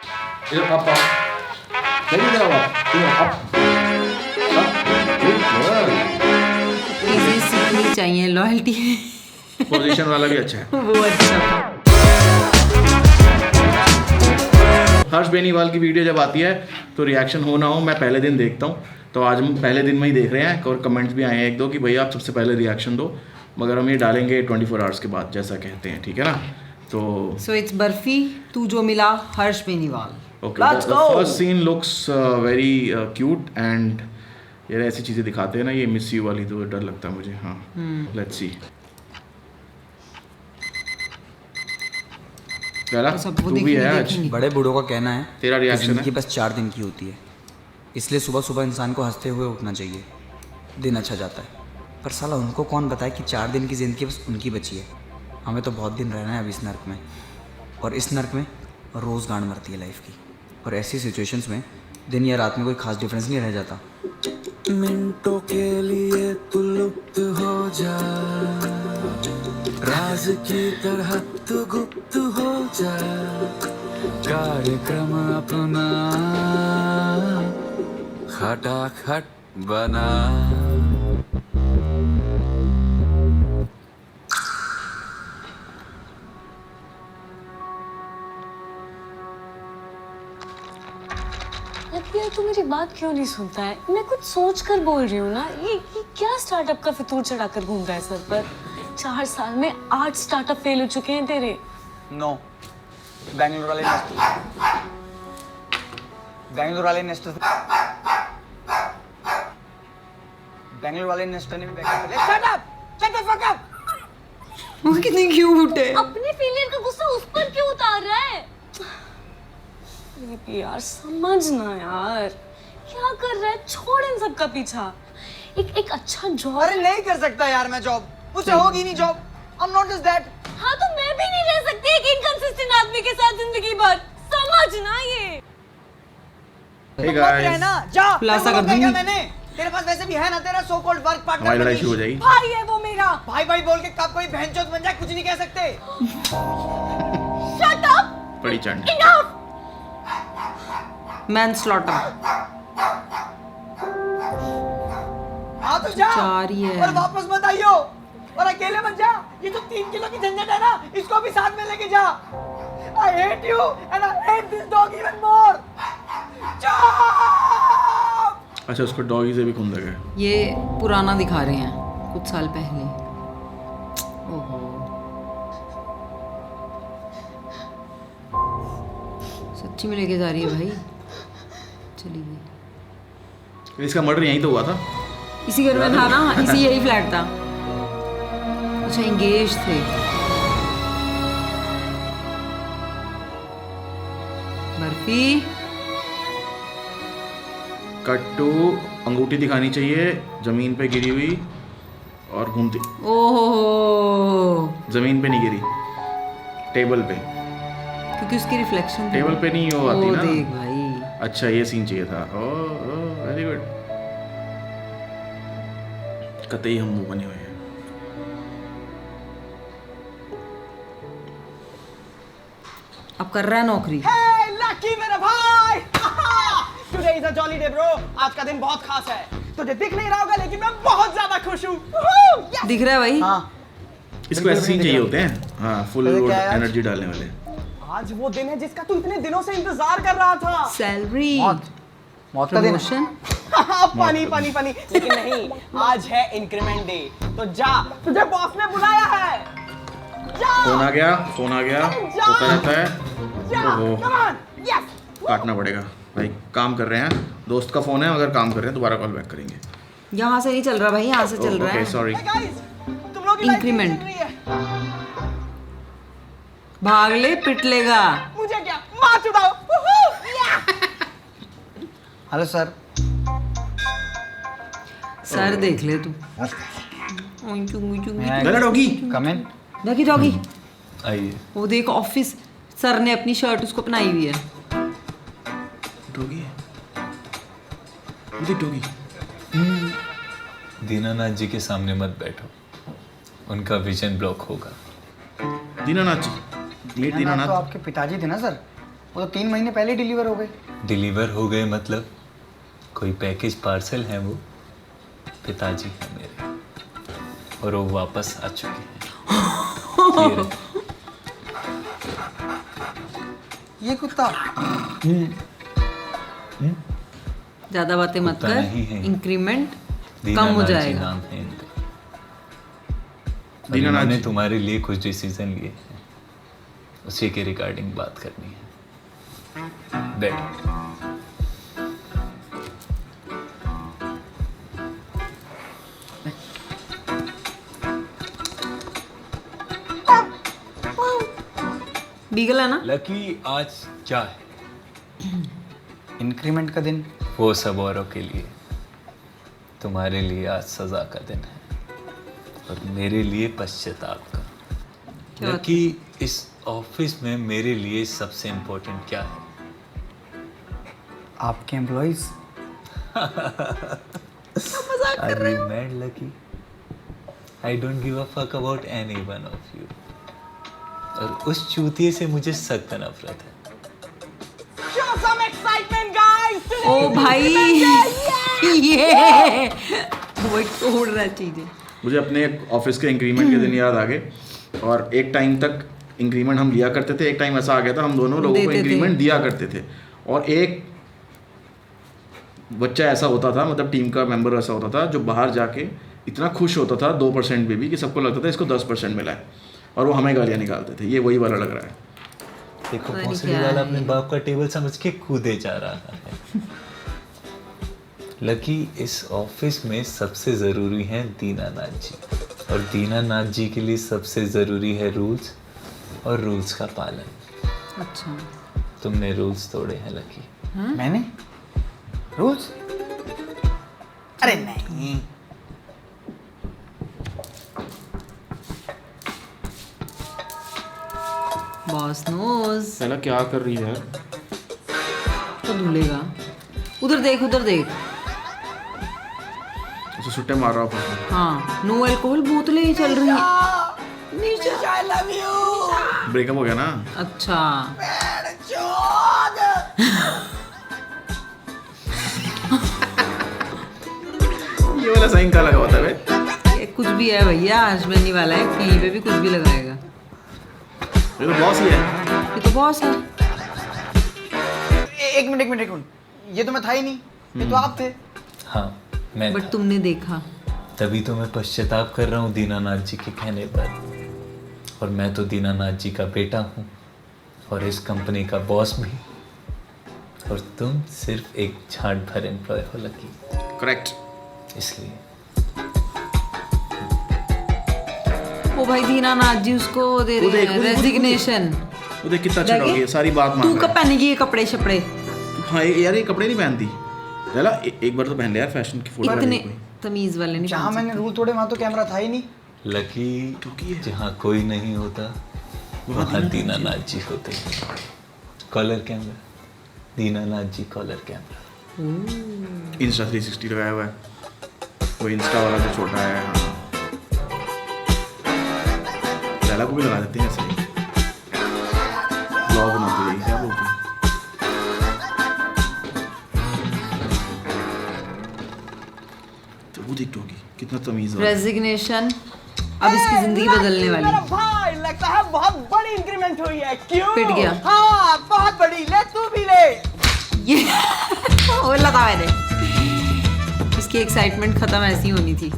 इधर up, up. Very good. Iधर up. Up. Good girl. चीजें सीखनी चाहिए, लॉयल्टी पोजीशन वाला भी अच्छा है। वो अच्छा था। हर्ष बेनीवाल की वीडियो जब आती है तो रिएक्शन हो ना हो मैं पहले दिन देखता हूँ। तो आज हम पहले दिन में ही देख रहे हैं और कमेंट्स भी आए हैं एक दो कि भैया आप सबसे पहले रिएक्शन दो, मगर हम ये डालेंगे 24 आवर्स के बाद जैसा कहते हैं, ठीक है ना। तो सो इट्स बर्फी तू जो मिला Harsh Beniwal. Okay, the first scene looks very cute and यार ऐसी चीज़ें दिखाते हैं ना, ये मिस यू वाली तो डर लगता है मुझे। हाँ, लेट्स सी। तो सब वो तू भी है आज, देखेंगे। बड़े बूढ़ों का कहना है तेरा कि रिएक्शन जिंदगी है। बस 4 दिन की होती है, इसलिए सुबह सुबह इंसान को हंसते हुए उठना चाहिए, दिन अच्छा जाता है। पर साला उनको कौन बताए कि 4 दिन की ज़िंदगी बस उनकी बची है। हमें तो बहुत दिन रहना है अब इस नर्क में, और इस नर्क में रोज़ गांड मरती है लाइफ की। और ऐसी सिचुएशंस में दिन या रात में कोई खास डिफरेंस नहीं रह जाता। मिनटों के लिए तू लुप्त हो जा, राज की तरह तू गुप्त हो जा, कार्यक्रम अपना खटाखट बना। यार तू मेरी बात क्यों नहीं सुनता है? मैं कुछ सोच कर बोल रही हूँ ना। ये क्या स्टार्टअप का फितूर चढ़ाकर घूम रहा है सर पर? 4 साल में 8 स्टार्टअप फेल हो चुके हैं तेरे। नो, बैंगलोर वाले इन्वेस्टर ने भी बैकअप कर लिया। Shut up, shut the fuck up. वो कितनी क्यूट है। अपने फेलियर का गुस्सा उस पर क्यों उतार रहा है? यार समझना यार, क्या कर रहा है? छोड़ इन सब का पीछा। एक अच्छा जॉब। अरे नहीं कर सकता यार मैं जॉब, मुझसे होगी नहीं job. I am not just that. हाँ तो मैं भी नहीं रह सकती एक इनकंसिस्टेंट आदमी के साथ जिंदगी भर। समझना ये। Hey guys, रहना जा, खुलासा कर क्या दूंगी। मैंने तेरे पास वैसे भी है ना तेरा सो कॉल्ड वर्क पार्टनर। हमारी लड़ाई शुरू हो जाएगी। भाई है वो मेरा। भाई भाई बोल के कब कोई बहनचोद बन जाए कुछ नहीं कह सकते। Shut up. बड़ी चंड। इनफ। मैनस्लॉटर। हाँ तो जा 4 ही है। और वापस मत आइयो, और अकेले मत जा। ये जो 3 किलो की झंझट है ना, इसको भी साथ में लेके जा। I hate you and I hate this dog even more. अच्छा, उसको डॉगी से भी खुंदक है। ये पुराना दिखा रहे हैं कुछ साल पहले। ओहो, सच्ची में लेके जा रही है भाई। चली गई। इसका मर्डर यहीं तो हुआ था। इसी घर में था ना, इसी यही फ्लैट था। अच्छा, एंगेज थे। बर्फी कट टू अंगूठी दिखानी चाहिए जमीन पे गिरी हुई और घूमती। ओहो, जमीन पे नहीं गिरी, टेबल पे। क्योंकि उसकी रिफ्लेक्शन टेबल पे नहीं वो आती ना। देख भाई। अच्छा, ये सीन चाहिए था। ओ वेरी गुड। कतई हम मुंह बने हुए हैं। अब कर रहा है नौकरी। Hey, lucky मेरा भाई। Today is a jolly day bro। आज का दिन बहुत खास है। तुझे दिख नहीं रहा होगा लेकिन मैं बहुत ज्यादा खुश हूँ। Yes! दिख रहा है भाई। हाँ, इसको ऐसे सीन चाहिए होते हैं। हाँ, फुल पता लोड क्या है आज? एनर्जी डालने वाले। आज वो दिन है जिसका तू इतने दिनों से इंतजार कर रहा था। सैलरी, मौत का दिन है। प्रमोशन। पानी पानी पानी, लेकिन नहीं, आज है इंक्रीमेंट डे। तो जा, तुझे बॉस ने बुलाया है। जा, फोन आ गया, फोन आ गया, होता रहता है। जा, ओहो, come on, yes। काटना पड़ेगा भाई। काम कर रहे हैं, दोस्त का फोन है, अगर काम कर रहे हैं दोबारा कॉल बैक करेंगे। यहाँ से नहीं चल रहा भाई, यहाँ से चल रहा ओके, है। सॉरी। Hey guys, तुम लोग की लाइफ Increment। कैसी चल रही है? भाग ले, पिट लेगा। मुझे क्या, मार चुदाओ। Hello sir. सर देख ले तू। गला doggy. Come in. Doggy doggy. आइए। वो देख, ऑफिस सर ने अपनी शर्ट उसको पहनाई हुई है। डॉगी है, डॉगी। दीनानाथ जी के सामने मत बैठो, उनका विजन ब्लॉक होगा। दीनानाथ जी, मीट तो दीनानाथ। आपके पिताजी थे ना सर। वो तो 3 महीने पहले डिलीवर हो गए। डिलीवर हो गए मतलब कोई पैकेज पार्सल है वो। पिताजी हैं मेरे और वो वापस आ चुके हैं। ये रहे। ये कुत्ता ज्यादा बातें मत कुत्ता कर, नहीं है। इंक्रीमेंट दीना कम हो नाथ जी जाएगा। नाम है इनका। और दीना नाथ इन्होंने जी। तुम्हारे लिए कुछ डिसीजन लिए हैं, उसी के रिगार्डिंग बात करनी है। बैठ। बीगल है ना? लकी आज क्या है? इंक्रीमेंट का दिन। वो सब औरों के लिए, तुम्हारे लिए आज सजा का दिन है और मेरे लिए पश्चाताप का। क्या बात लकी इस ऑफिस में मेरे लिए सबसे इम्पोर्टेंट क्या है? आपके employees. Are you mad, Lucky? I don't give a fuck about any one of you. और उस चूतिए से मुझे सख्त नफरत है। ओ भाई ये वो तोड़ रहा चीजें। मुझे अपने ऑफिस के इंक्रीमेंट के दिन याद आ गए। और एक टाइम तक इंक्रीमेंट हम लिया करते थे, एक टाइम ऐसा आ गया था हम दोनों लोगों को देते थे। इंक्रीमेंट दिया करते थे। और एक बच्चा ऐसा होता था, मतलब टीम का मेंबर ऐसा होता था जो बाहर जाके इतना खुश होता था 2% में भी कि सबको लगता था इसको 10% मिला है, और वो हमें गालियाँ निकालते थे। ये वही वाला लग रहा है। देखो पता नहीं भोसड़ी क्या वाला है अपने ये। बाप का टेबल समझ के कूदे जा रहा है। लकी इस ऑफिस में सबसे ज़रूरी है दीनानाथ जी, और दीनानाथ जी के लिए सबसे ज़रूरी है रूल्स और रूल्स का पालन। अच्छा तुमने रूल्स तोड़े हैं लकी। मैंने रूल्स? अरे नहीं। बॉस नोज पहला क्या कर रही है यार? तो धुलेगा। उधर देख, उधर देख। उसे सुट्टे मार रहा हूँ। हाँ, नो अल्कोहल बोतलें ही चल रही हैं। निशा ब्रेकअप हो गया ना? अच्छा ये वाला साइन का लगा होता है बे? ये कुछ भी है भैया, हस्बैंड वाला है, कहीं पे भी कुछ भी लगाएगा। ये तो बॉस ही है। ये तो बॉस है। एक मिनट। ये तो मैं था ही नहीं, ये तो आप थे। हाँ मैं बट था। तुमने देखा। तभी तो मैं पश्चाताप कर रहा हूँ दीनानाथ जी के कहने पर। और मैं तो दीनानाथ जी का बेटा हूँ और इस कंपनी का बॉस भी। और तुम सिर्फ एक झाड़ भर एम्प्लॉय हो लकी, करेक्ट। इसलिए ओ भाई दीनानाथ जी उसको दे वो रहे देख, हैं वो देख, रेजिग्नेशन। वो देख कितना अच्छा डॉगी है, सारी बात मान तू रहा कब है। पहनेगी ये कपड़े शपड़े? हाँ यार ये कपड़े नहीं पहनती। चला एक बार तो पहन ले यार, फैशन की फोटो इतने तमीज वाले नहीं जहाँ पहन मैंने रूल तोड़े वहाँ तो कैमरा था ही नहीं। लकी जहाँ कोई नहीं होता वहाँ दीनानाथ जी होते हैं। कॉलर कैमरा, दीनानाथ जी कॉलर कैमरा। इंस्टा 360 लगाया हुआ है, वो इंस्टा वाला जो छोटा है। हाँ लैला को भी लगा देते हैं ऐसे ही, ब्लॉग बनाते हैं, क्या बोलते हैं। तो वो देख डॉगी कितना तमीज वाला है। रेजिग्नेशन अब इसकी जिंदगी बदलने वाली। मेरा भाई लगता है बहुत बड़ी इंक्रीमेंट हुई है। क्यों? पिट गया। हाँ बहुत बड़ी। ले तू भी ले। ये वो लगा मैंने। इसकी एक्साइटमेंट खत्म ऐसी होनी थी।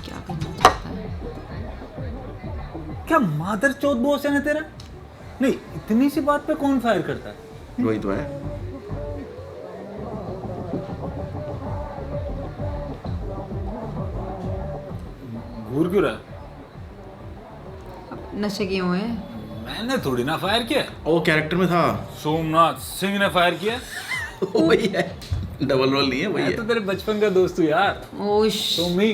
क्या करना चाहता है? क्या मादर चौथ बॉस है ना तेरा? नहीं, इतनी सी बात पे कौन फायर करता है? वही तो है। घूर क्यों रहा? नशे किए हुए हैं। मैंने थोड़ी ना फायर किया, वो कैरेक्टर में था। सोमनाथ सिंह ने फायर किया। वही है, डबल रोल नहीं है, वही मैं है। तो तेरे बचपन का दोस्त हूँ यार। ओश सोमी,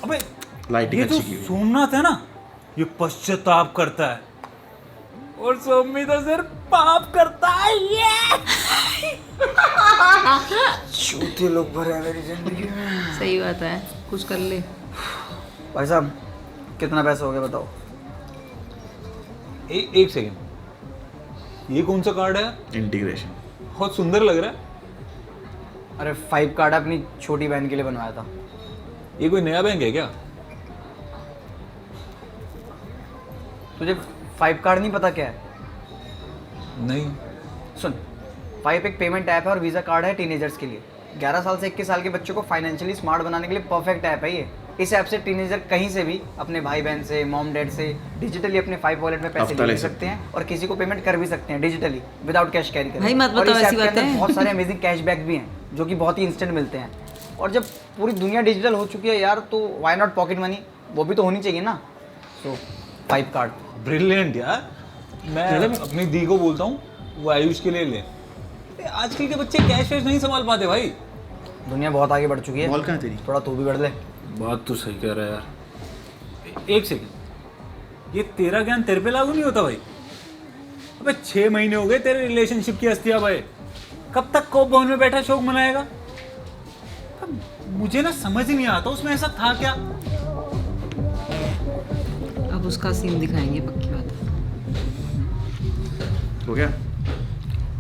अबे लाइटिंग ये जो अच्छी की हुई। सोमनाथ है ना, ये पश्चाताप करता है और सोमी तो सिर्फ पाप करता है चूते लोग भरे हैं मेरी जिंदगी में। सही बात है, कुछ कर ले। भाई साहब कितना पैसा हो गया बताओ। एक सेकंड, ये कौन सा कार्ड है? इंटीग्रेशन। बहुत सुंदर लग रहा है। अरे 5 कार्ड अपनी छोटी बहन के लिए बनवाया था। ये कोई नया बैंक है क्या? तुझे 5 कार्ड नहीं पता क्या है? नहीं। सुन, 5 एक पेमेंट ऐप है और वीज़ा कार्ड है टीनेजर्स के लिए। 11 साल से 21 साल के बच्चों को फाइनेंशियली स्मार्ट बनाने के लिए परफेक्ट ऐप है ये। इस ऐप से टीनेजर कहीं से भी अपने भाई बहन से, मॉम डैड से डिजिटली अपने 5 वॉलेट में पैसे ले सकते हैं और किसी को पेमेंट कर भी सकते हैं डिजिटली विदाउट कैश कैरी करके। भाई मत और बताओ इस ऐसी ऐप के अंदर बातें। बहुत सारे अमेजिंग कैशबैक भी हैं जो कि बहुत ही इंस्टेंट मिलते हैं। और जब पूरी दुनिया डिजिटल हो चुकी है यार, तो व्हाई नॉट पॉकेट मनी, वो भी तो होनी चाहिए ना। सो 5 कार्ड ब्रिलियंट यार। मैं अपनी दी को बोलता हूँ वो आयुष के लिए ले। आजकल के बच्चे कैश वैश नहीं संभाल पाते भाई। दुनिया बहुत आगे बढ़ चुकी है। बॉल कहाँ है तेरी? थोड़ा तू भी बढ़ ले। बात तो सही कह रहा है यार। एक सेकंड, ये तेरा ज्ञान तेरे पे लागू नहीं होता भाई? अबे 6 महीने हो गए तेरे रिलेशनशिप की हस्तियां भाई, कब तक कोप भवन में बैठा शोक मनाएगा? अब मुझे ना समझ ही नहीं आता उसमें ऐसा था क्या। अब उसका सीन दिखाएंगे, पक्की बात है। हो गया?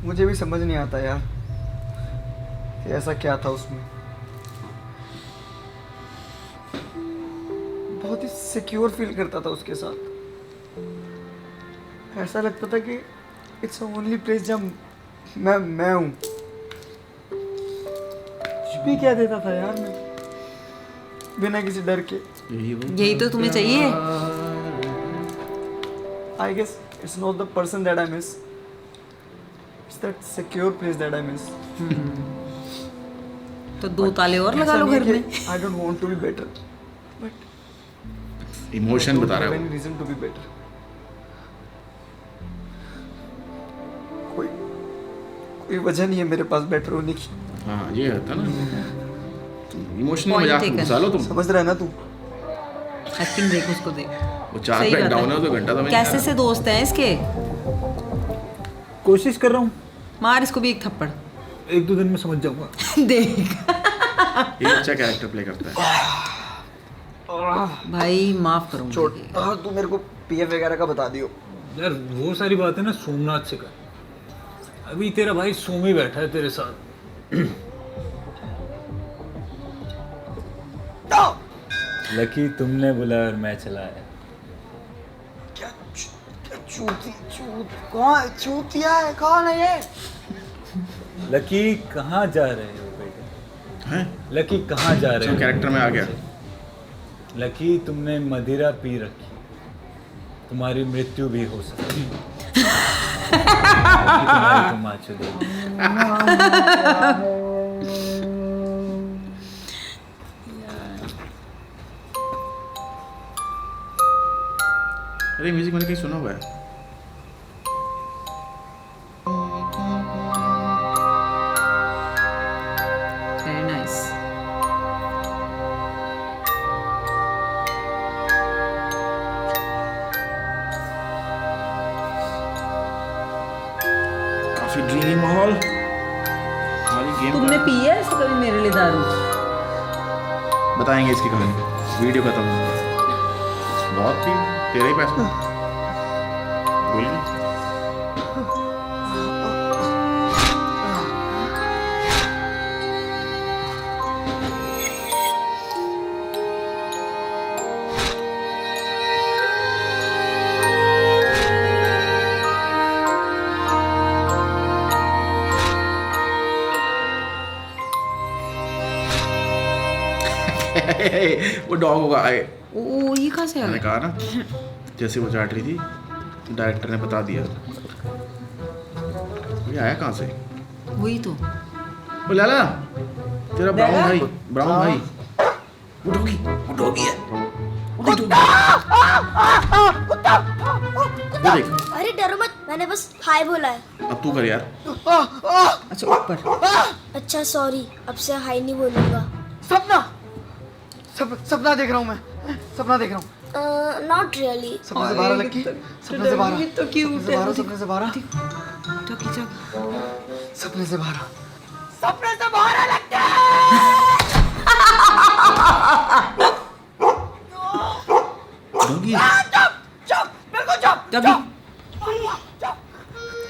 मुझे भी समझ नहीं आता यार कि ऐसा क्या था उसमें। बहुत ही सिक्योर फील करता था उसके साथ। ऐसा लगता था कि इट्स ओनली प्लेस जब मैं हूँ। कुछ भी कह देता था यार मैं, बिना किसी डर के। यही तो तुम्हें चाहिए। I guess it's not the person that I miss, it's that secure place that I miss. तो 2 ताले और लगा लो घर में। I don't want to be better, but emotion बता रहा है any वो। reason to be better. कोई वजह नहीं है मेरे पास बेटर होने की। हाँ ये होता ना, इमोशनल Point मजाक taken. घुसा लो तुम। समझ रहा है ना तू? एक्टिंग देख उसको, देख। वो 4 सही पैक बात डाउन है। है तो घंटा तो मैं कैसे से दोस्त हैं इसके। कोशिश कर रहा हूँ, मार इसको भी एक थप्पड़। 1-2 दिन में समझ जाऊंगा। देख ये अच्छा कैरेक्टर प्ले करता है। भाई माफ करो छोड़। मुझे। तू मेरे को पीएफ वगैरह का बता दियो। यार वो सारी बातें ना सोमनाथ से कर। अभी तेरा भाई सोमी बैठा है तेरे साथ। लकी तुमने बुलाया और मैं चला आया। क्या चूतिया है? कौन है ये? लकी कहाँ जा रहे हो बेटे? हैं? लकी कहाँ जा रहे जो हो? कैरेक्टर में आ गया। लकी तुमने मदिरा पी रखी, तुम्हारी मृत्यु भी हो सकती है। लकी तुम्हारी तो माँ चुदेगी। अरे म्यूजिक मैंने कहीं सुना हुआ है। Very nice. काफी ड्रीमी माहौल। हमारी गेम तुमने पी है ऐसे कभी मेरे लिए दारू? बताएंगे इसकी कहानी वीडियो खत्म होगा। बहुत थी तेरे ही पैसे बोल रही। वो डॉग होगा आए। ओ ये कहाँ से आ मैंने गया? कहा ना, जैसे वो चाट रही थी डायरेक्टर ने बता दिया। ये आया कहाँ से? वही तो। वो लाला तेरा ब्राउन भाई, ब्राउन भाई वो डॉगी है। वो देख, अरे डरो मत, मैंने बस हाय बोला है। अब तू कर यार। अच्छा ऊपर। अच्छा सॉरी, अब से हाय नहीं बोलूंगा। सपना देख रहा हूँ मैं। सपना देख रहा हूँ। Not really. सपने से बाहर लड़की, सपने से बाहर, तो क्यूट है। सपने से बाहर, टकी चक। सपने से बाहर। सपने से बाहर आ लगता है। डॉगी चुप चुप बिल्कुल चुप। डॉगी।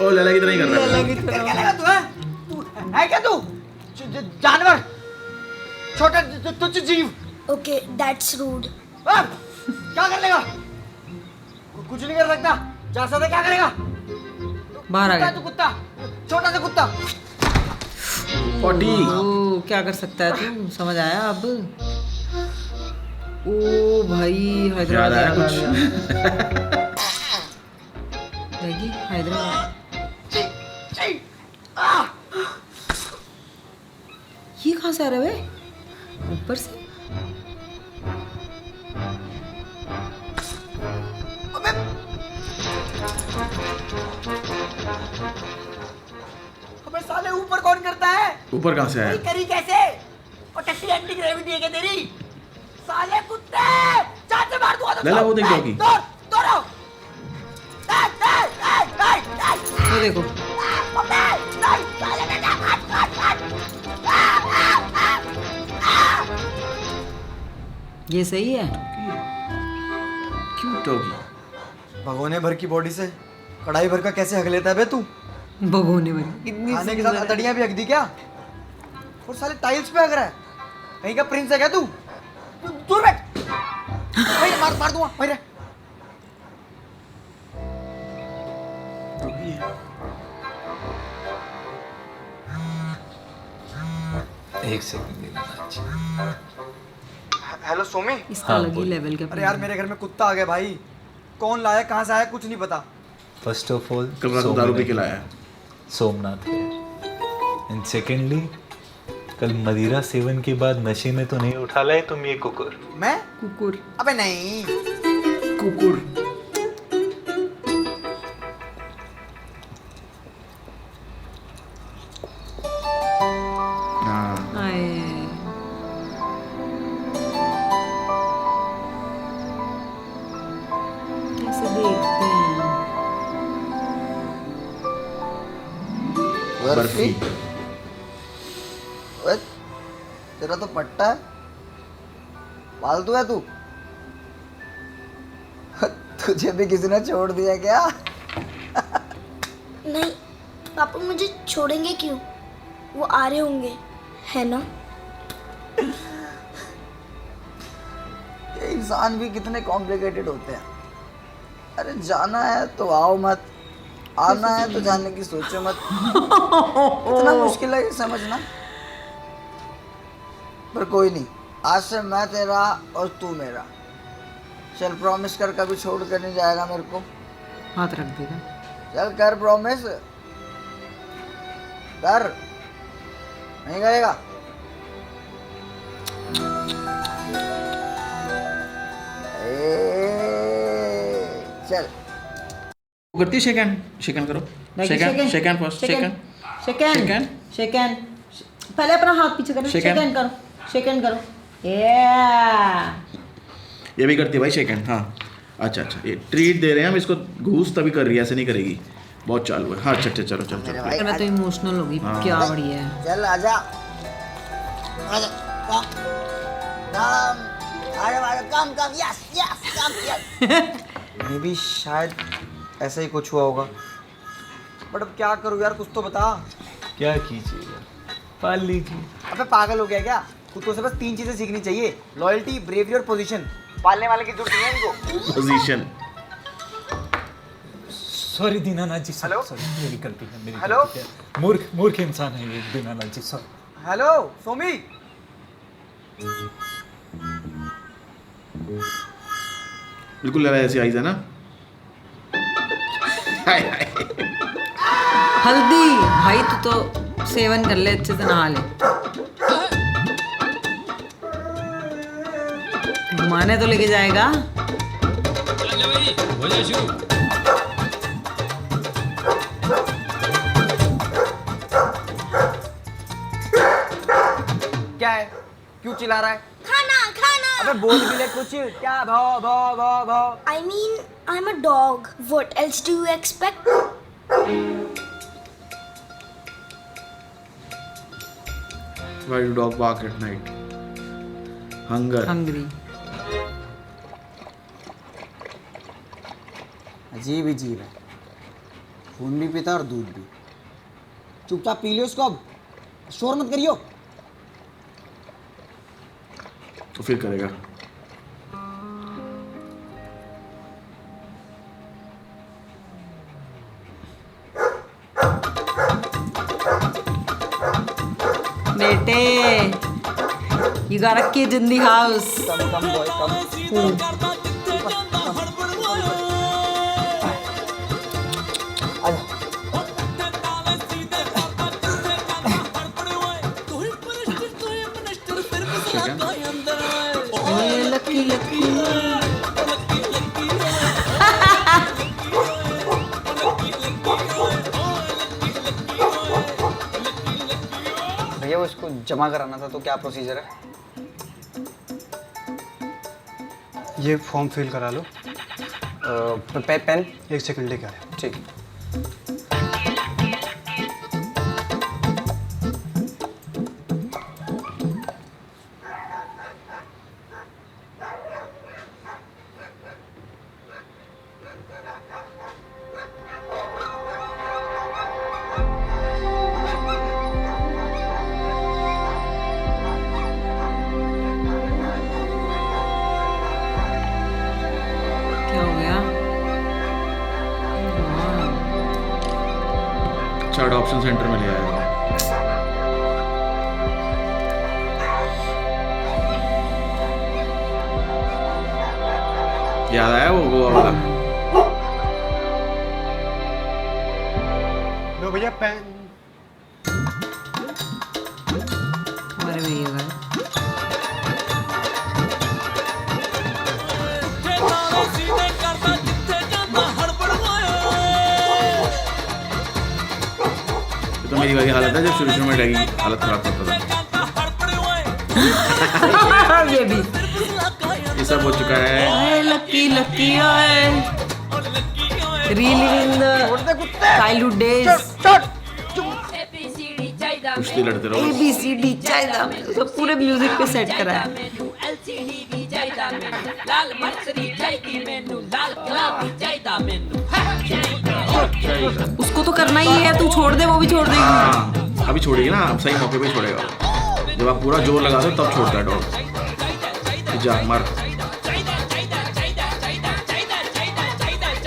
ओ लैला की तरह ही कर रहा है। क्या करेगा तू है? तू है क्या तू? जानवर, छोटा तुच्छ जीव। Okay that's rude. क्या कर लेगा? कुछ नहीं कर सकता। जा सकता क्या करेगा? बाहर आ कुत्ता है गया। तू, कुत्ता, छोटा सा कुत्ता। पॉटी। ओ क्या कर सकता है तू, समझ आया अब। ओ भाई हैदराबाद याद आया कुछ? देखी हैदराबाद। ये कहाँ से आ रहा है बे? ऊपर से। अबे साले ऊपर कौन करता है? ऊपर कहाँ से आया? करी कैसे? और टट्टी एंटी ग्रेविटी है क्या तेरी? साले कुत्ते! जान से मार दूंगा तो। लैला वो देख डॉगी। दौड़ो। वो देखो ये सही है। Cute doggy. भगोने भर की बॉडी से कढ़ाई भर का कैसे हक लेता है बे तू? भगोने वाली कितनी खाने के साथ सुंदर है। अतड़ियां भी हक दी क्या? और साले टाइल्स पे हक रहा है। कहीं का प्रिंस है क्या तू? दूर बैठ। भाई मार दूंगा। भाई रे। एक सेकंड दीनानाथ जी। हेलो सोमी। इसका हाँ, अलग ही बोल। लेवल का अरे यार मेरे घर में कुत्ता आ गया भाई। कौन लाया, कहाँ से आया, कुछ नहीं पता। फर्स्ट ऑफ ऑल कल रात को दारू पी के लाया है। सोमनाथ है। एंड सेकेंडली कल मदिरा सेवन के बाद नशे में तो नहीं उठा लाए तुम ये कुकुर। मैं? कुकुर। अबे नहीं। कुकुर। हाँ आए कैसे देखते हैं। बर्फी। ओए, तेरा तो पट्टा है। फालतू है तू। तुझे भी किसी ने छोड़ दिया क्या? नहीं पापा मुझे छोड़ेंगे क्यों? वो आ रहे होंगे है ना? ये इंसान भी कितने कॉम्प्लिकेटेड होते हैं। अरे जाना है तो आओ मत, आना है तो जाने की सोचो मत। इतना मुश्किल है ये समझना। पर कोई नहीं, आज से मैं तेरा और तू मेरा। चल प्रॉमिस कर, कभी छोड़ कर नहीं जाएगा मेरे को। हाथ रख देगा। चल कर प्रॉमिस कर। नहीं करेगा? चल करती है शेक हैंड करो। Shake hand first. Shake hand. Second second पहले अपना हाथ पीछे करो। Shake hand. सेकंड करो। सेकंड करो। ये भी करती है भाई शेक हैंड। हाँ अच्छा ये ट्रीट दे रहे हैं हम इसको। घूस तभी कर रही है, ऐसे नहीं करेगी। बहुत चालू है। हाँ चल चलो चल मेरे चल। भाई मैं तो इमोशनल होगी। हाँ। क्या बढ़िया है। चल आजा आजा काम काम आजा आजा काम काम यस यस काम यस। मे भी शायद ऐसा ही कुछ हुआ होगा, बट अब क्या करूँ यार, कुछ तो बता। क्या कीजिएगा, पाल लीजिए। अबे पागल हो गया क्या? कुत्तों से बस 3 चीजें सीखनी चाहिए, लॉयल्टी, ब्रेवरी और पोजीशन। पालने वाले की जरूरत नहीं है इनको। पोजीशन। सॉरी दीनानाथ जी। हेलो? सॉरी मेरी गलती है, मेरी हेलो? गलती है। मूर्ख इंसान है ये दीनानाथ जी। सॉरी। हेलो सोमी। बिल्कुल लगा ऐसी आईज है ना। हाय हाय। हल्दी भाई तू तो सेवन कर ले, अच्छे से नहा ले। घुमाने तो लेके जाएगा। क्या है, क्यों चिल्ला रहा है? खाना खाना अबे बोल भी ले कुछ, क्या भौ भौ भौ भौ। I mean, I'm a dog. What else do you expect? Why do dog bark at night? Hunger. Hungry. अजीब है, खून भी पीता और दूध भी। चुपचाप पी लियो उसको, अब शोर मत करियो। तो फिर करेगा। बेटे, you got a kid in the house. Come boy come. Lucky lucky. भैया वो इसको जमा कराना था, तो क्या प्रोसीजर है? ये फॉर्म फिल करा लो। पेन? 1 सेकंड लेके आ रहे। ठीक। क्या हो गया? अच्छा अडॉप्शन सेंटर में ले आया। याद आया वो गोवा वाला? लो भैया पेन। हमारे भैया का। तो मेरी वही हालत है जब शुरू में डैगी हालत खराब करता था। ये भी। ये सब हो चुका है। लकी लकी ओए। Reliving the childhood days. कुश्ती लड़ते रहो। ABCD चाहिए मैंने तो पूरे म्यूजिक पे सेट करा है। उसको तो करना ही है, तू छोड़ दे वो भी छोड़ देगी। हाँ अभी छोड़ेगी ना, अब सही मौके पे छोड़ेगा। जब आप पूरा जोर लगा दो तब छोड़ता है डॉग। जा मर।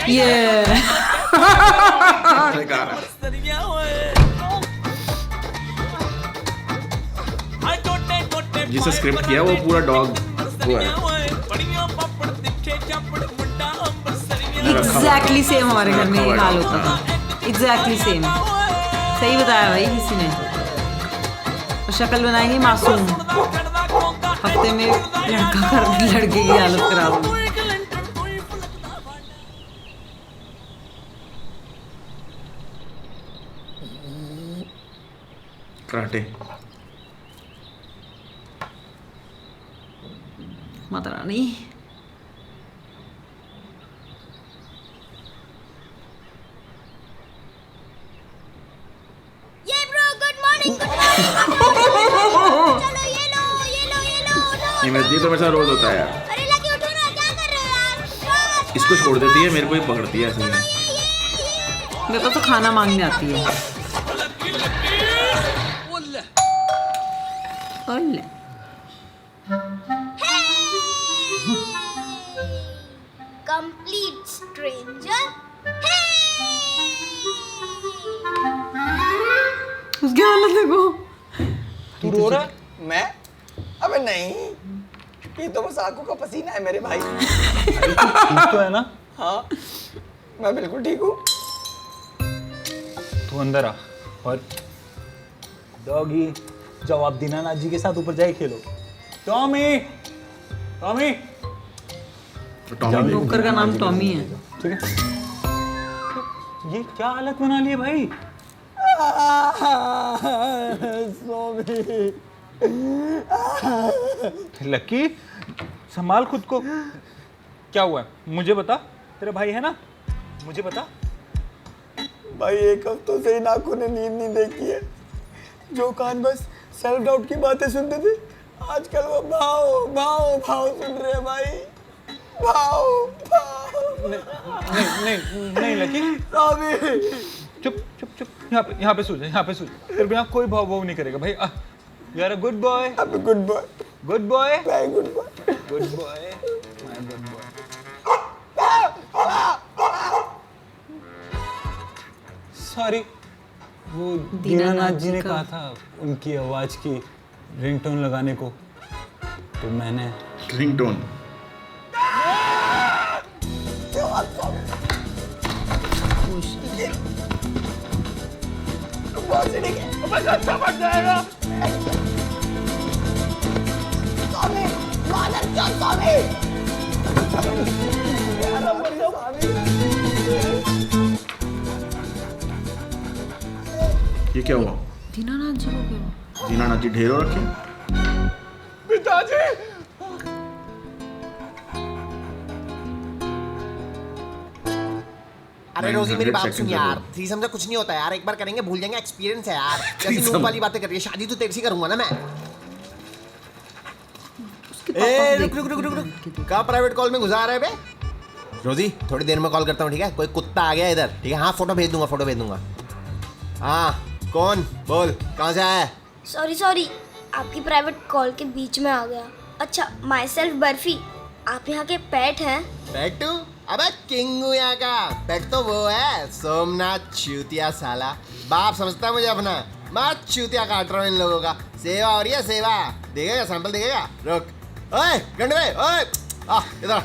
ये बेकार है। जिसे स्क्रिप्ट किया वो पूरा डॉग वो है। एग्जैक्टली सेम हमारे घर में ये हाल होता था। Exactly same. सही बताया भाई किसी ने। और शक्ल बनाएंगे मासूम, हफ्ते में लड़का कर लड़के की हालत खराब हुई। कराटे। माता रानी। ये ब्रो गुड मॉर्निंग चलो ये लो ये मेरे तो मेरे साथ रोज होता है यार। अरे लकी उठो ना, क्या कर रहे हो यार? इसको छोड़ देती है, मेरे को ही पकड़ती है ऐसे ही। मेरे पास तो खाना मांगने आती है। ओले। Complete stranger. उसकी हालत देखो। तू रो रहा है? मैं? अबे नहीं, ये तो बस आंखों का पसीना है मेरे भाई। ठीक तो है ना? हाँ मैं बिल्कुल ठीक हूँ। तू अंदर आ और डॉगी जाओ आप दीनानाथ जी के साथ ऊपर जाए खेलो। टॉमी टॉमी तो टॉमी नौकर का नाम टॉमी है। ठीक है। ये क्या हालत बना ली है भाई? लकी संभाल खुद को। क्या हुआ है मुझे बता, तेरा भाई है ना, मुझे बता। भाई 1 हफ्तों से ही नाखून ने नींद नहीं देखी है। जो कान बस सेल्फ डाउट की बातें सुनते थे, आजकल वो भाव भाव भाव सुन रहे हैं भाई। भाव भाव। नहीं लकी, चुप चुप चुप, यहाँ पे सो जा, यहाँ पे सो जा। तेरे बिना कोई भाव भाव नहीं करेगा भाई। You are a good boy. Good boy, good boy, very good boy, good boy, my good boy. Sorry, वो दीनानाथ जी ने कहा था उनकी आवाज की रिंगटोन लगाने को, तो मैंने रिंगटोन। ये क्या हुआ? दीनानाथ जी को क्या हुआ? दीनानाथ जी ढेरों रखे। पिताजी। अरे रोजी मेरी 900 बात सुन seconds यार, ago। थ्रीसम से कुछ नहीं होता यार, एक बार करेंगे भूल जाएंगे, एक्सपीरियंस है यार। जैसे नूब वाली बातें कर रही है, शादी तो तेरे से करूंगा ना मैं। ए रुक रुक रुक रुक रुक, कहाँ प्राइवेट कॉल में गुजार है बे? रोजी थोड़ी देर में कॉल करता हूँ, ठीक है? कोई कुत्ता आ गया इधर, ठीक है? हाँ फोटो भेज दूंगा, फोटो भेज दूंगा। हाँ कौन, बोल कहाँ से आया है? सॉरी, आपकी प्राइवेट कॉल के बीच में आ गया। अच्छा, माई सेल्फ बर्फी, आप यहाँ के पेट हैं? पेटू? अबे किंग हूँ यहाँ का, पेट तो वो है सोमनाथ चूतिया साला। बाप समझता है मुझे अपना, मैं चूतिया काट रहा हूँ इन लोगों का। सेवा हो रही है सेवा, देखेगा सैंपल देखेगा? रुक, ओए गंडे भाई, ओए आ इधर।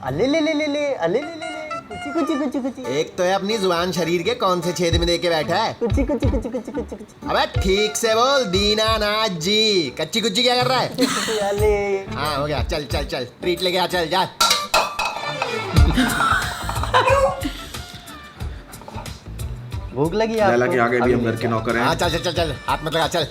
अले ले ले ले ले, अले ले ले ले, कुची कुची कुची कुची, एक तो है अपनी जुबान शरीर के कौन से छेद में दे के बैठा है। कुची कुची कुची कुची कुची कुची। अबे ठीक से बोल, दीनानाथ जी। कच्ची कुच्ची क्या कर रहा है? अले। हाँ हो गया, चल चल चल, ट्रीट लेके आ, चल जा। भूख लगी लैला आपको? के आगे भी हम अभी घर के नौकर हाँ हैं। चल चल चल चल, हाथ मत लगा, चल।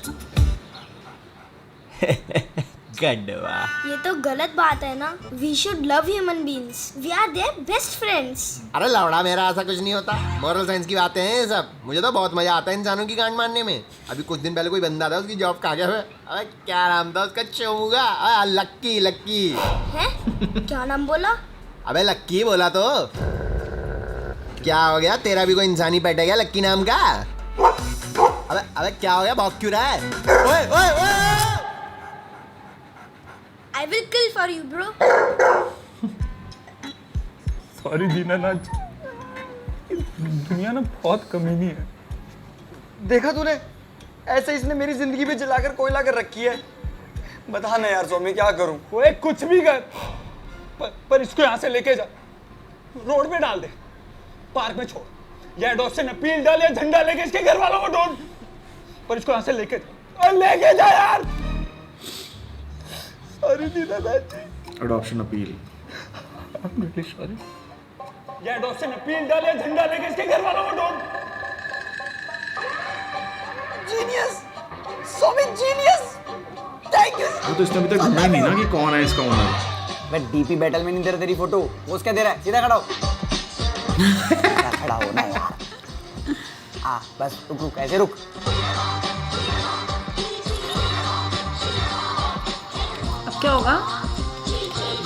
गंडवा। ये तो गलत बात है ना। We should love human beings, we are their best friends. अरे लौड़ा मेरा, ऐसा कुछ नहीं होता। मॉरल साइंस की बातें हैं ये सब। मुझे तो बहुत मजा आता है इंसानों की गांड मारने में। अभी कुछ दिन पहले कोई बंदा था, उसकी जॉब खा गया। अबे क्या नाम था उसका? चोमुगा, लक्की लक्की। हैं? क्या नाम बोला? अबे लक्की बोला तो। क्या हो गया, तेरा भी कोई इंसानी पेट है क्या लक्की नाम का? अबे अबे क्या हो गया, भौंक क्यों रहा है? ओए ओए ओए, I will kill for you, bro. Sorry Dinanath, दुनिया ना बहुत कमीनी है। देखा तूने, ऐसे इसने मेरी जिंदगी में जलाकर कोयला कर रखी है। बता ना यार स्वामी, क्या करूं? ओए कुछ भी कर, पर इसको यहाँ से लेके जा, रोड पे डाल दे, पार्क में छोड़, या एडॉप्शन अपील डाल, या झंडा लेके इसके घर वालों को ढूंढ, पर इसको यहाँ से लेके जा, और लेके जा यार। Sorry Dinanath ji, adoption appeal. I am really sorry. या एडॉप्शन अपील डाल, या झंडा लेके इसके घर वालों को ढूंढ। Genius, Swami genius, thank you. वो तो इसने अभी तक ढूंढा ही नहीं ना कि कौन है इसका ओनर। मैं डीपी बैटल में नहीं दे रहा तेरी फोटो, वो क्या दे रहा है? सीधा खड़ा हो। सीधा खड़ा हो ना यार। बस रुक रुक, ऐसे रुक। अब क्या होगा?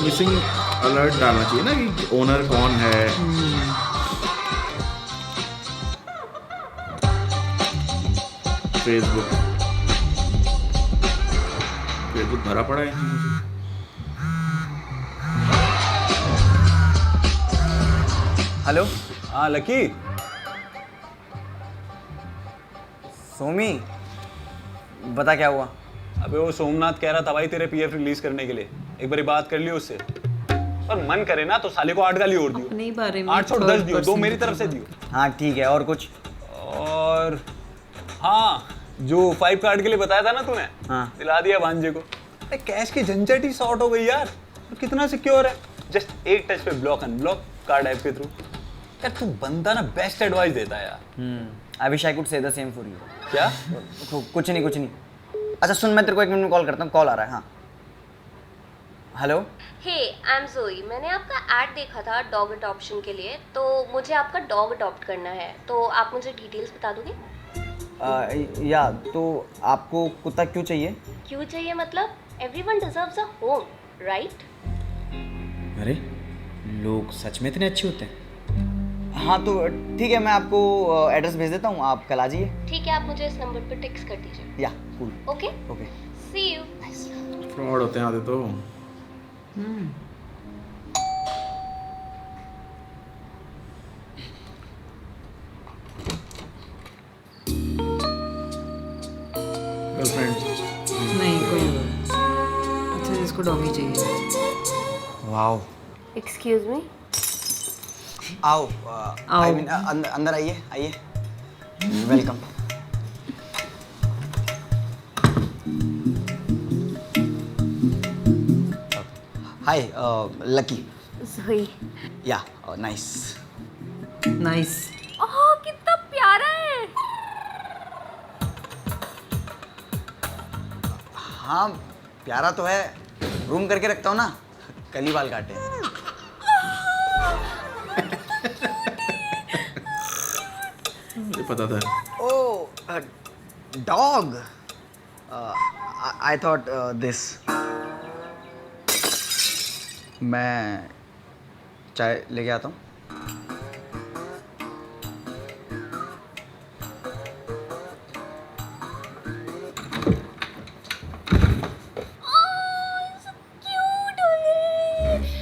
मिसिंग अलर्ट डालना चाहिए ना कि ओनर कौन है। फेसबुक भरा पड़ा है इन चीज़ों से। हेलो हाँ लकी, सोमी, बता क्या हुआ? अबे वो सोमनाथ कह रहा था भाई तेरे पीएफ रिलीज करने के लिए, एक बारी बात कर लियो उससे। और मन करे ना तो साले को 8 गाली और दियो, अपने ही बारे में 8 छोड़ 10 दियो, 2 मेरी तरफ से दियो। हाँ ठीक है, और कुछ? और हाँ, जो 5 कार्ड के लिए बताया था ना तूने, हाँ। दिला दिया भांजे को। अरे कैश की झंझट ही सॉर्ट हो गई यार, और कितना सिक्योर है, जस्ट एक टच पे ब्लॉक अनब्लॉक कार्ड ऐप के थ्रू। यार तू बंदा ना बेस्ट एडवाइस देता है यार। I wish I could say the same for you. क्या? कुछ नहीं कुछ नहीं। अच्छा सुन, मैं तेरे को 1 मिनट में कॉल करता हूँ, कॉल आ रहा है। हाँ हेलो। हे आई एम जोई, मैंने आपका ऐड देखा था डॉग अडॉप्शन के लिए, तो मुझे आपका डॉग अडॉप्ट करना है, तो आप मुझे डिटेल्स बता दोगे? या तो आपको कुत्ता क्यों चाहिए? क्यों चाहिए मतलब? Everyone deserves a home, right? अरे लोग सच में इतने अच्छे होते हैं। हाँ तो ठीक है, मैं आपको एड्रेस भेज देता हूँ, आप कल आ जाइए। ठीक है, आप मुझे इस नंबर पर टेक्स्ट कर दीजिए। Yeah cool. Okay okay see you. Fraud होते हैं आधे तो। गर्लफ्रेंड नहीं कोई और। अच्छा जिसको डॉगी चाहिए। वाओ। एक्सक्यूज मी, आओ आई मीन अंदर आइए, आइए। वेलकम। हाय लकी। जोई। या नाइस। नाइस। ओह कितना प्यारा है। हाँ प्यारा तो है, रूम करके रखता हूँ ना, कल ही बाल काटे। मुझे पता था। ओह डॉग, आई थॉट दिस। मैं चाय लेके आता हूँ।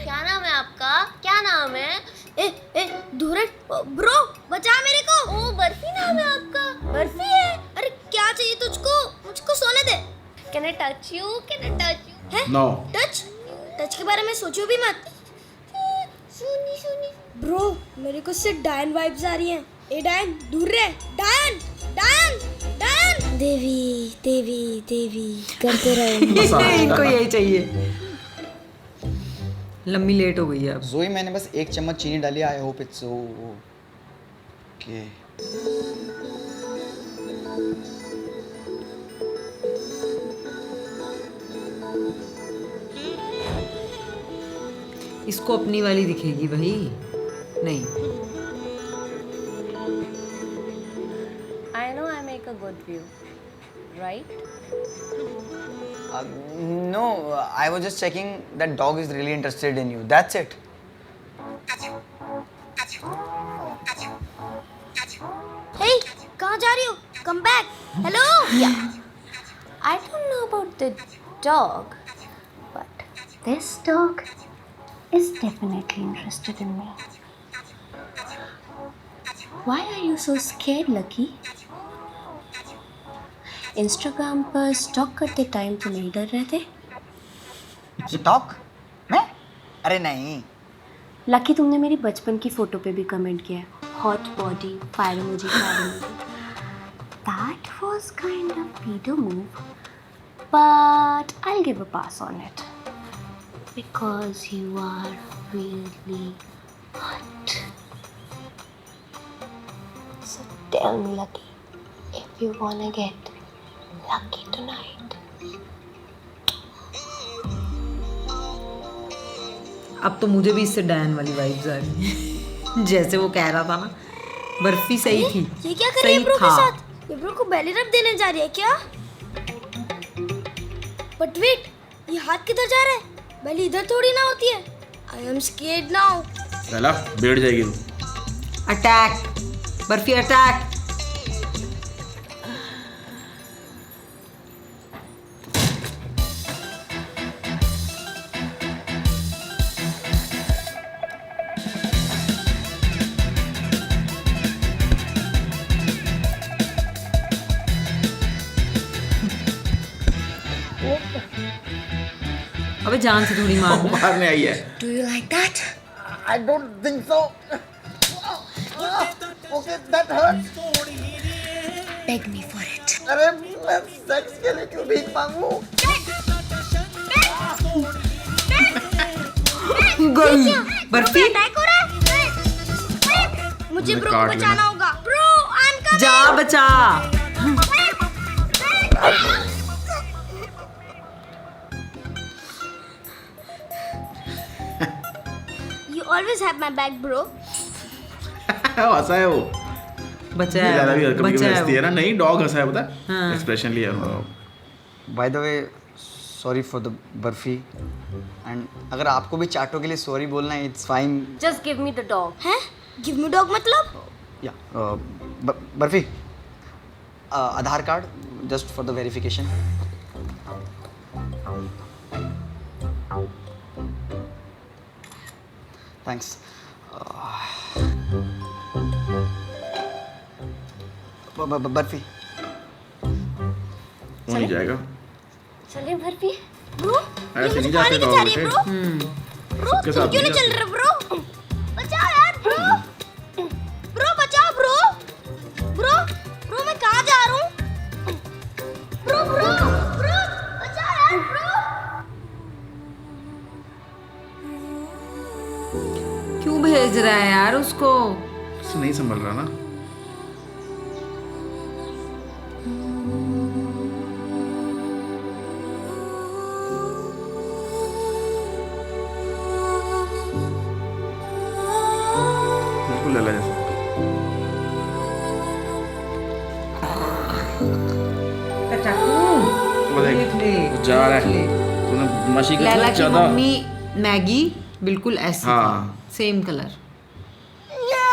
क्या नाम है आपका? क्या नाम है? ए धूरज ब्रो बचा मेरे को। ओ बर्फी नाम है आपका? बर्फी है? अरे क्या चाहिए तुझको? मुझको सोने दे। Can I touch you? Can I touch you? है? नो। टच? टच के बारे में सोचो भी मत। सुनी सुनी ब्रो, मेरे को सिर्फ डायन वाइब्स आ रही हैं। ए डायन दूर रहे। डायन डायन डायन। देवी देवी देवी करते रहे। इनको यही चाहिए। लंबी लेट हो गई है अब। जोई मैंने बस 1 चम्मच चीनी डाली, आई होप इट्स ओके। इसको अपनी वाली दिखेगी भाई। नहीं I know I make a good view, right? No, I was just checking that dog is really interested in you. That's it. Hey, कहाँ जा रही हो? Come back. Hello. Yeah. I don't know about the dog, but this dog is definitely interested in me. Why are you so scared, Lucky? Instagram पर stock करते time तो नहीं डर रहे थे? Stalk? मैं? अरे नहीं। लकी, तुमने मेरी बचपन की फोटो पे भी कमेंट किया है, hot body, fire emoji, fire emoji. That was kind of pedo move, but I'll give a pass on it because you are really hot. So tell me, Lucky, if you wanna get lucky tonight. अब तो मुझे भी इससे डायन वाली vibes आ रही है। जैसे वो कह रहा था ना, बर्फी सही थी। ये क्या कर रही है सही ब्रो के था। साथ? ये ब्रो को बेली रब देने जा रही है क्या? बट वेट, ये हाथ किधर जा रहा है? बेली इधर थोड़ी ना होती है। I am scared now. पहला बैठ जाएगी तू। Attack Barfi, attack. अबे जान से थोड़ी मार। मारने आई है। Do you like that? I don't think so. Okay, that hurts. Beg me for it. अरे मैं सेक्स के लिए क्यों भीख मांगू? गई बर्फी। अटैक हो रहा है। मुझे ब्रो को काट बचाना लेना। होगा। Bro I am coming. जा बचा। always have my back, bro. हंसा है वो, बचा ये ज़्यादा भी है, कभी बचा है हंसती है ना, नहीं डॉग हंसा है पता है, हाँ। एक्सप्रेशन लिया by the way sorry for the barfi and अगर आपको भी चाटो के लिए सॉरी बोलना है it's fine. Just give me the dog. हैं? Give me dog मतलब? या Barfi Aadhaar card just for the verification. Thanks. Barfi हो नहीं जाएगा. चले बर्फी. Bro, ये ऐसे मुझे नहीं खाने जाते की जा रही है, dog bro. Bro, सबके तुम साथ क्यों नहीं नहीं चल जाते. रहे, bro? बचाओ यार, bro. Bro, बचाओ, bro. Bro, bro, मैं कहाँ जा रहा हूँ? Bro, bro, bro, बचाओ यार, bro. क्यों भेज रहा है यार उसको? इससे नहीं संभल रहा ना. बिल्कुल लला जैसा. वो देख, वो जा रहा है. तूने मशी के लैला साथ की ज्यादा. मम्मी मैगी बिल्कुल ऐसी हाँ. Same colour. ये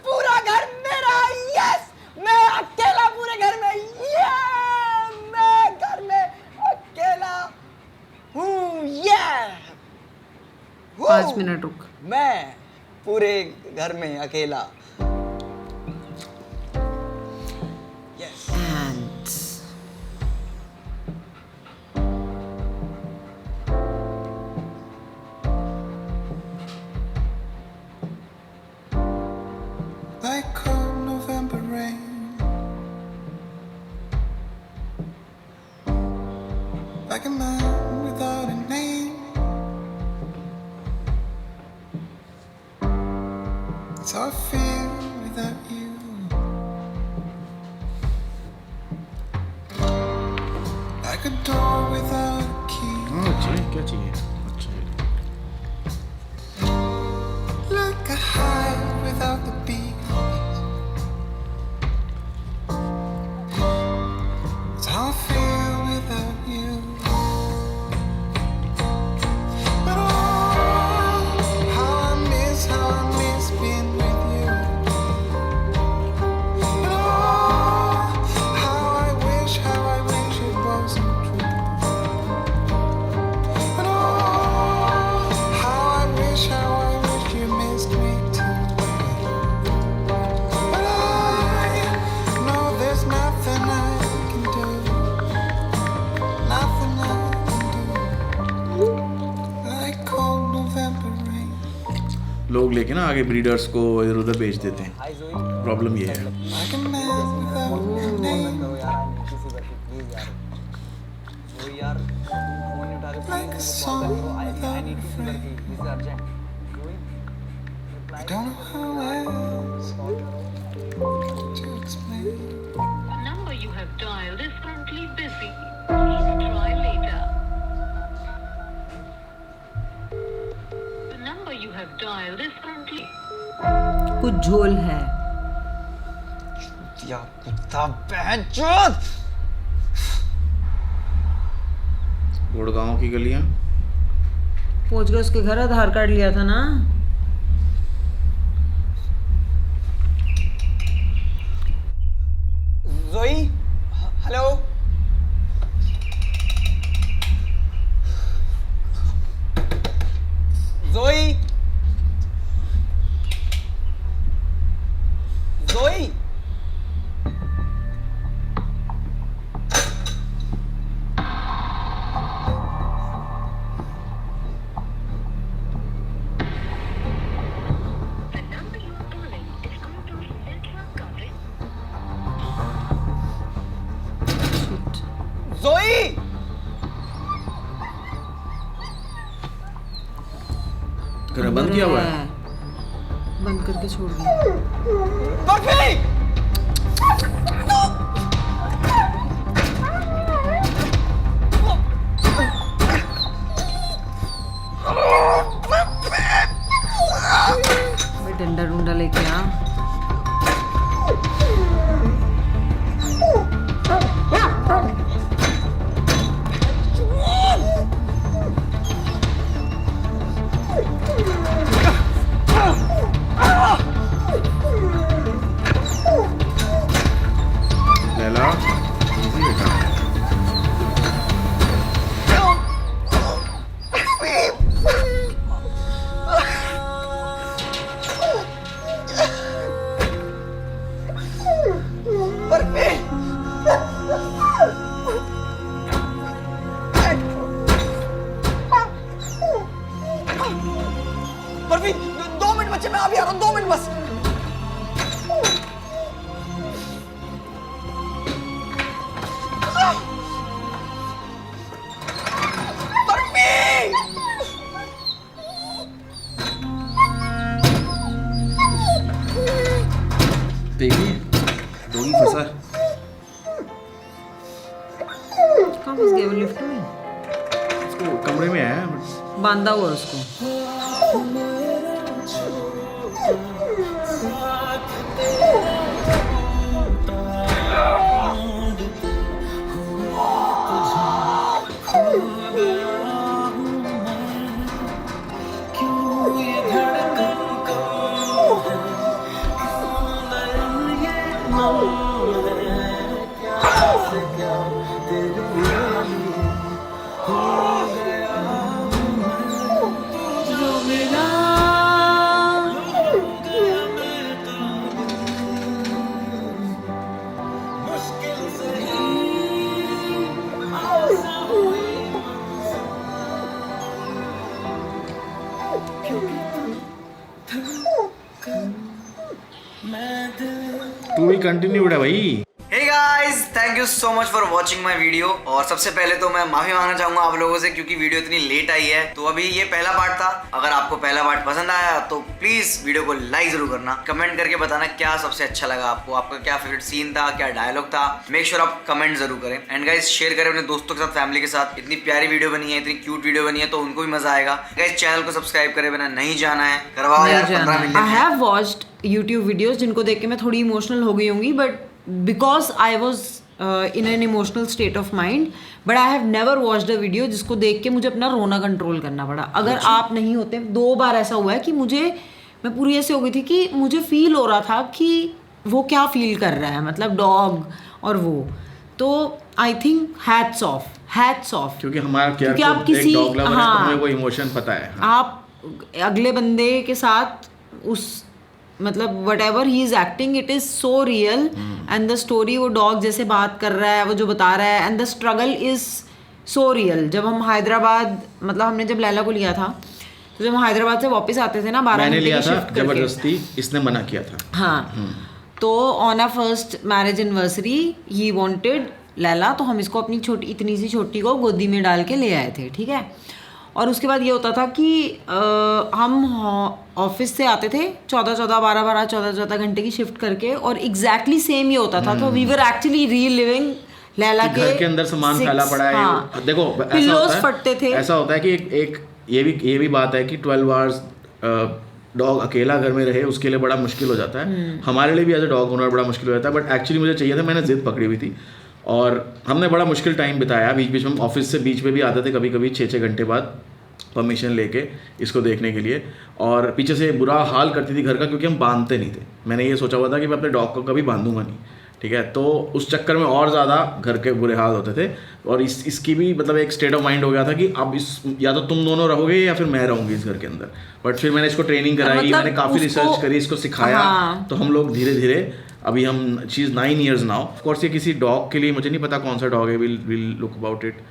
पूरा घर मेरा. यस, मैं अकेला पूरे घर में. ये मैं घर में अकेला हूँ. ये 5 मिनट रुक. मैं पूरे घर में अकेला. And like cold November rain. Like a man without a name. It's how I feel without you. Like a door without a key. अच्छा है, क्या चाहिए? अच्छा है. Like a hive without the bees. It's how I feel without you. But oh, how I miss being with you. And oh, how I wish it wasn't true. And oh, how I wish you missed me too. But I know there's nothing I can do. Nothing I can do. Like cold November rain. लोग लेके ना आगे breeders को इधर उधर बेच देते हैं. प्रॉब्लम ये है. Like a man without a name. Like a song without a refrain. I don't know how else to explain. The number you have dialed is currently busy. Please try later. The number you have dialed is currently. कुछ झोल है. या कुत्ता बहनचोद. गुड़गांव की गलियां. पहुंच गए उसके घर. आधार कार्ड लिया था ना. जोई हेलो. जोई जोई The number you are calling is out of network coverage. जोई घर बंद किया हुआ है. बंद करके छोड़ दिया. बर्फी. बर्फी 2 मिनट बच्चे, मैं अभी आ रहा हूँ, 2 मिनट बस। देखिए डॉगी फंसा। कहाँ फंस गया वो? लिफ्ट में उसको कमरे में आया बांधा हुआ है उसको। टू बी कंटिन्यूड है भाई। Hey guys, thank you so much for watching my video. और सबसे पहले तो मैं माफी मांगना चाहूंगा आप लोगों से, क्योंकि वीडियो इतनी लेट आई है। तो अभी ये पहला पार्ट था। अगर आपको पहला पार्ट पसंद आया तो प्लीज वीडियो को लाइक जरूर करना, कमेंट करके बताना क्या सबसे अच्छा लगा आपको, आपका क्या फेवरेट सीन था, क्या डायलॉग था। मेक श्योर आप कमेंट जरूर करें। एंड गाइस शेयर करें अपने दोस्तों के साथ, फैमिली के साथ। इतनी प्यारी वीडियो बनी है, इतनी क्यूट वीडियो बनी है, तो उनको भी मजा आएगा। गाइस चैनल को सब्सक्राइब करे बिना नहीं जाना है, करवाओ यार 15 minute. I have watched YouTube videos जिनको देख के मैं थोड़ी इमोशनल हो गई होंगी, but because I was in an emotional state of mind, but I have never watched a video जिसको देख के मुझे अपना रोना कंट्रोल करना पड़ा। अगर आप नहीं होते, 2 बार ऐसा हुआ है कि मैं पूरी ऐसे हो गई थी कि मुझे फील हो रहा था कि वो क्या फील कर रहा है, मतलब डॉग और वो। तो आई थिंक हैट्स ऑफ क्योंकि हमारा क्या क्योंकि आप किसी डॉग लवर है, तो हमें वो इमोशन पता है। आप अगले बंदे के साथ उस मतलब what ever he is acting, it is so real. And the story, वो डॉग जैसे बात कर रहा है, वो जो बता रहा है, and the struggle is so real. जब हम हैदराबाद, मतलब हमने जब लैला को लिया था, तो जब हम हैदराबाद से वापस आते थे ना 12 मैंने घंटे लिया की था शिफ्ट करके, जबरदस्ती, इसने मना किया था। हाँ, तो on a first marriage anniversary he wanted Laila, तो हम इसको अपनी छोटी, इतनी सी छोटी को गोदी में डाल के ले आए थे, ठीक है। और उसके बाद ये होता था कि हम ऑफिस से आते थे 14 घंटे की शिफ्ट करके, और एग्जैक्टली सेम ये होता था। तो we were actually reliving Laila के घर के अंदर सामान फैला पड़ा है। हाँ, देखो पिल्लोस फटते थे। ऐसा होता है कि एक ये भी बात है कि 12 आवर्स डॉग अकेला घर में रहे, उसके लिए बड़ा मुश्किल हो जाता है। हमारे लिए भी एज ए डॉग ओनर बड़ा मुश्किल हो जाता है। बट एक्चुअली मुझे चाहिए था, मैंने जिद पकड़ी हुई थी, और हमने बड़ा मुश्किल टाइम बिताया। बीच बीच में हम ऑफिस से बीच में भी आते थे कभी कभी 6 घंटे बाद परमिशन लेके इसको देखने के लिए। और पीछे से बुरा हाल करती थी घर का, क्योंकि हम बांधते नहीं थे। मैंने ये सोचा हुआ था कि मैं अपने डॉग को कभी बांधूंगा नहीं, ठीक है। तो उस चक्कर में और ज़्यादा घर के बुरे हाल होते थे। और इसकी भी मतलब एक स्टेट ऑफ माइंड हो गया था कि अब या तो तुम दोनों रहोगे या फिर मैं रहूँगी इस घर के अंदर। बट फिर मैंने इसको ट्रेनिंग कराई, मतलब मैंने काफ़ी रिसर्च करी, इसको सिखाया। हाँ। तो हम लोग धीरे धीरे, अभी हम she is 9 years now. Of course ये किसी डॉग के लिए, मुझे नहीं पता कौन सा डॉग है, will look about it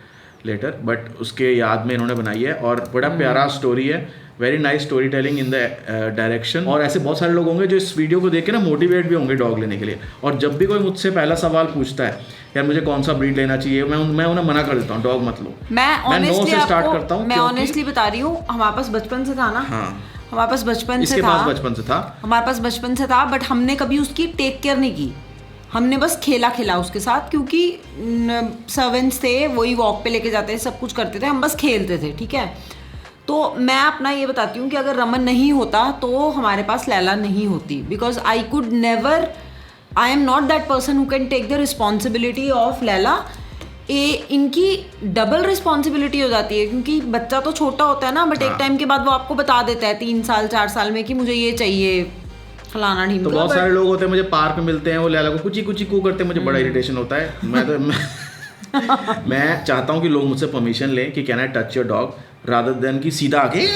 later, but उसके याद में इन्होंने बनाई है। और बड़ा प्यारा स्टोरी है, very nice story telling in the direction. और ऐसे बहुत सारे लोग होंगे जो इस वीडियो को देख के ना मोटिवेट भी होंगे डॉग लेने के लिए। और जब भी कोई मुझसे पहला सवाल पूछता है यार मुझे कौन सा ब्रीड लेना चाहिए, मैं उन्हें मना कर देता हूँ, डॉग मत लो। मैं नो से स्टार्ट करता हूँ। मैं ऑनेस्टली बता रही हूँ, हमारे पास बचपन से था ना। हाँ, हमारे पास बचपन से इसके था, पास बचपन से था, हमारे पास बचपन से था, बट हमने कभी उसकी टेक केयर नहीं की। हमने बस खेला उसके साथ, क्योंकि सर्वेंट्स थे, वही वॉक पे लेके जाते थे, सब कुछ करते थे, हम बस खेलते थे, ठीक है। तो मैं अपना ये बताती हूँ कि अगर रमन नहीं होता तो हमारे पास लैला नहीं होती, because I could never, I am not that person who can take the responsibility of Laila. इनकी डबल रिस्पॉन्सिबिलिटी हो जाती है, क्योंकि बच्चा तो छोटा होता है ना, बट एक टाइम के बाद वो आपको बता देता है 3 साल 4 साल में कि मुझे ये चाहिए, फलाना ढीमका। तो बहुत सारे लोग होते हैं मुझे पार्क में मिलते हैं, वो लैला को कुची कुची कू करते हैं, मुझे बड़ा इरिटेशन होता है। मैं चाहता हूँ कि लोग मुझसे परमिशन लें कि can I touch your dog, rather than कि सीधा आके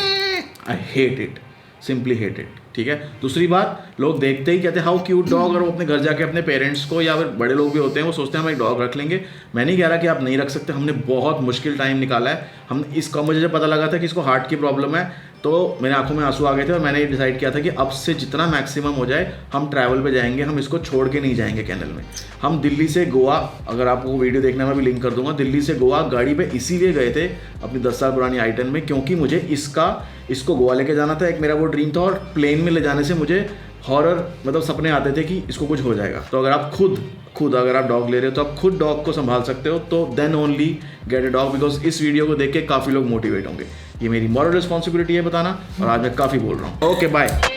I hate it, simply hate it, ठीक है। दूसरी बात, लोग देखते ही कहते हैं हाउ क्यूट डॉग, और वो अपने घर जाके अपने पेरेंट्स को, या फिर बड़े लोग भी होते हैं, वो सोचते हैं हम एक डॉग रख लेंगे। मैं नहीं कह रहा कि आप नहीं रख सकते, हमने बहुत मुश्किल टाइम निकाला है। हम इसका, मुझे जब पता लगा था कि इसको हार्ट की प्रॉब्लम है, तो मेरे आंखों में आंसू आ गए थे और मैंने ये डिसाइड किया था कि अब से जितना मैक्सिमम हो जाए हम ट्रैवल पे जाएंगे, हम इसको छोड़ के नहीं जाएंगे कैनल में। हम दिल्ली से गोवा, अगर आपको वीडियो देखना है मैं भी लिंक कर दूंगा, दिल्ली से गोवा गाड़ी पे इसीलिए गए थे अपनी 10 साल पुरानी i10 में, क्योंकि मुझे इसको गोवा लेके जाना था, एक मेरा वो ड्रीम था। और प्लेन में ले जाने से मुझे हॉरर मतलब सपने आते थे कि इसको कुछ हो जाएगा। तो अगर आप खुद अगर आप डॉग ले रहे हो तो आप खुद डॉग को संभाल सकते हो, तो then only get a dog, because इस वीडियो को देख के काफ़ी लोग मोटिवेट होंगे। ये मेरी मॉरल रिस्पॉन्सिबिलिटी है बताना, और आज मैं काफ़ी बोल रहा हूँ। Okay bye.